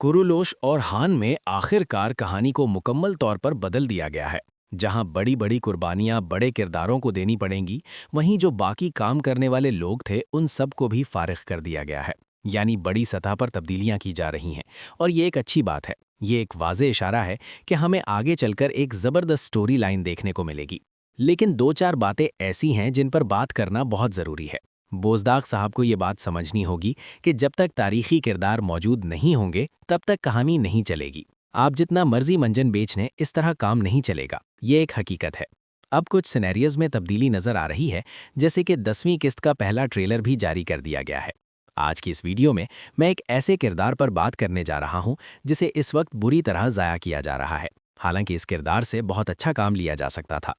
कुरुलोश और हान में आखिरकार कहानी को मुकम्मल तौर पर बदल दिया गया है। जहां बड़ी बड़ी कुर्बानियां बड़े किरदारों को देनी पड़ेंगी, वहीं जो बाकी काम करने वाले लोग थे उन सब को भी फारिग कर दिया गया है। यानी बड़ी सतह पर तब्दीलियां की जा रही हैं और ये एक अच्छी बात है। ये एक वाज़े इशारा है कि हमें आगे चलकर एक ज़बरदस्त स्टोरी लाइन देखने को मिलेगी। लेकिन दो चार बातें ऐसी हैं जिन पर बात करना बहुत ज़रूरी है। बोजदाग साहब को ये बात समझनी होगी कि जब तक तारीखी किरदार मौजूद नहीं होंगे तब तक कहानी नहीं चलेगी। आप जितना मर्जी मंजन बेच लें, इस तरह काम नहीं चलेगा। ये एक हकीकत है। अब कुछ सिनेरियोज में तब्दीली नजर आ रही है, जैसे कि 10वीं किस्त का पहला ट्रेलर भी जारी कर दिया गया है। आज की इस वीडियो में मैं एक ऐसे किरदार पर बात करने जा रहा हूं जिसे इस वक्त बुरी तरह ज़ाया किया जा रहा है। हालांकि इस किरदार से बहुत अच्छा काम लिया जा सकता था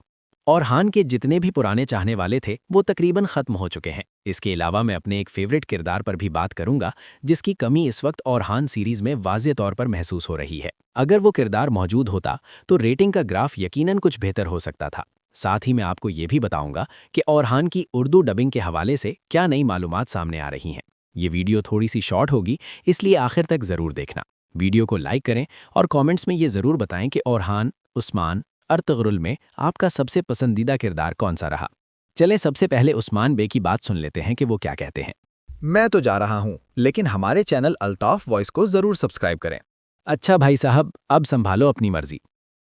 और हान के जितने भी पुराने चाहने वाले थे वो तकरीबन ख़त्म हो चुके हैं। इसके अलावा मैं अपने एक फेवरेट किरदार पर भी बात करूंगा जिसकी कमी इस वक्त और हान सीरीज़ में वाज़े तौर पर महसूस हो रही है। अगर वो किरदार मौजूद होता तो रेटिंग का ग्राफ यकीनन कुछ बेहतर हो सकता था। साथ ही मैं आपको ये भी बताऊंगा कि औरहान की उर्दू डबिंग के हवाले से क्या नई मालूमात सामने आ रही हैं। ये वीडियो थोड़ी सी शॉर्ट होगी, इसलिए आखिर तक ज़रूर देखना। वीडियो को लाइक करें और कमेंट्स में ये ज़रूर बताएं कि औरहान, उस्मान, अर्तगरुल में आपका सबसे पसंदीदा किरदार कौन सा रहा। चलें सबसे पहले उस्मान बे की बात सुन लेते हैं कि वो क्या कहते हैं। मैं तो जा रहा हूँ, लेकिन हमारे चैनल अल्ताफ वॉइस को जरूर सब्सक्राइब करें। अच्छा भाई साहब, अब संभालो अपनी मर्जी।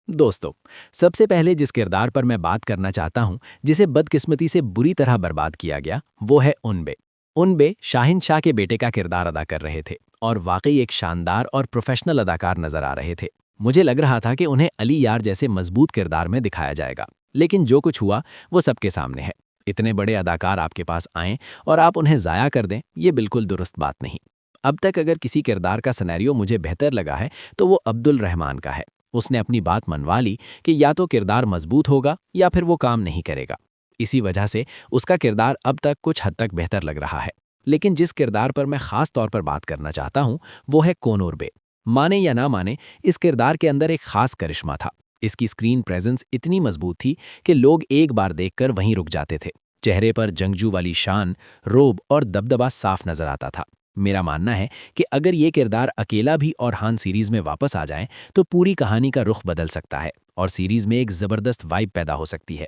दोस्तों, सबसे पहले जिस किरदार पर मैं बात करना चाहता हूं जिसे बदकिस्मती से बुरी तरह बर्बाद किया गया, वो है उनबे। उनबे शाहिन शाह के बेटे का किरदार अदा कर रहे थे और वाकई एक शानदार और प्रोफेशनल अदाकार नजर आ रहे थे। मुझे लग रहा था कि उन्हें अली यार जैसे मजबूत किरदार में दिखाया जाएगा, लेकिन जो कुछ हुआ वो सबके सामने है। इतने बड़े अदाकार आपके पास आएं और आप उन्हें ज़ाया कर दें, ये बिल्कुल दुरुस्त बात नहीं। अब तक अगर किसी किरदार का सिनेरियो मुझे बेहतर लगा है तो वो अब्दुल रहमान का है। उसने अपनी बात मनवा ली कि या तो किरदार मजबूत होगा या फिर वो काम नहीं करेगा। इसी वजह से उसका किरदार अब तक कुछ हद तक बेहतर लग रहा है। लेकिन जिस किरदार पर मैं ख़ास तौर पर बात करना चाहता हूँ वो है कोनूर बे। माने या ना माने, इस किरदार के अंदर एक खास करिश्मा था। इसकी स्क्रीन प्रेजेंस इतनी मजबूत थी कि लोग एक बार देखकर वहीं रुक जाते थे। चेहरे पर जंगजू वाली शान, रोब और दबदबा साफ नजर आता था। मेरा मानना है कि अगर ये किरदार अकेला भी और हान सीरीज में वापस आ जाए तो पूरी कहानी का रुख बदल सकता है और सीरीज में एक ज़बरदस्त वाइब पैदा हो सकती है।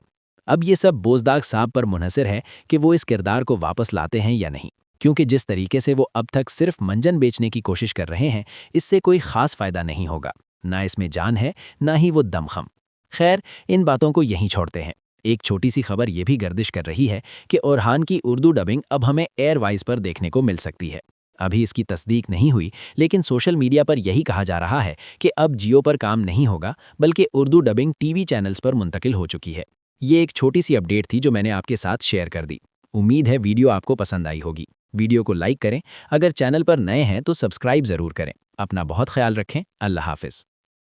अब ये सब बोजदाग साहब पर मुनहसर है कि वो इस किरदार को वापस लाते हैं या नहीं, क्योंकि जिस तरीके से वो अब तक सिर्फ मंजन बेचने की कोशिश कर रहे हैं, इससे कोई खास फायदा नहीं होगा। ना इसमें जान है, ना ही वो दमखम। खैर, इन बातों को यहीं छोड़ते हैं। एक छोटी सी खबर ये भी गर्दिश कर रही है कि औरहान की उर्दू डबिंग अब हमें एयरवाइज पर देखने को मिल सकती है। अभी इसकी तस्दीक नहीं हुई, लेकिन सोशल मीडिया पर यही कहा जा रहा है कि अब जियो पर काम नहीं होगा, बल्कि उर्दू डबिंग टीवी चैनल्स पर मुंतकिल हो चुकी है। ये एक छोटी सी अपडेट थी जो मैंने आपके साथ शेयर कर दी। उम्मीद है वीडियो आपको पसंद आई होगी। वीडियो को लाइक करें, अगर चैनल पर नए हैं तो सब्सक्राइब ज़रूर करें। अपना बहुत ख्याल रखें। अल्लाह हाफिज़।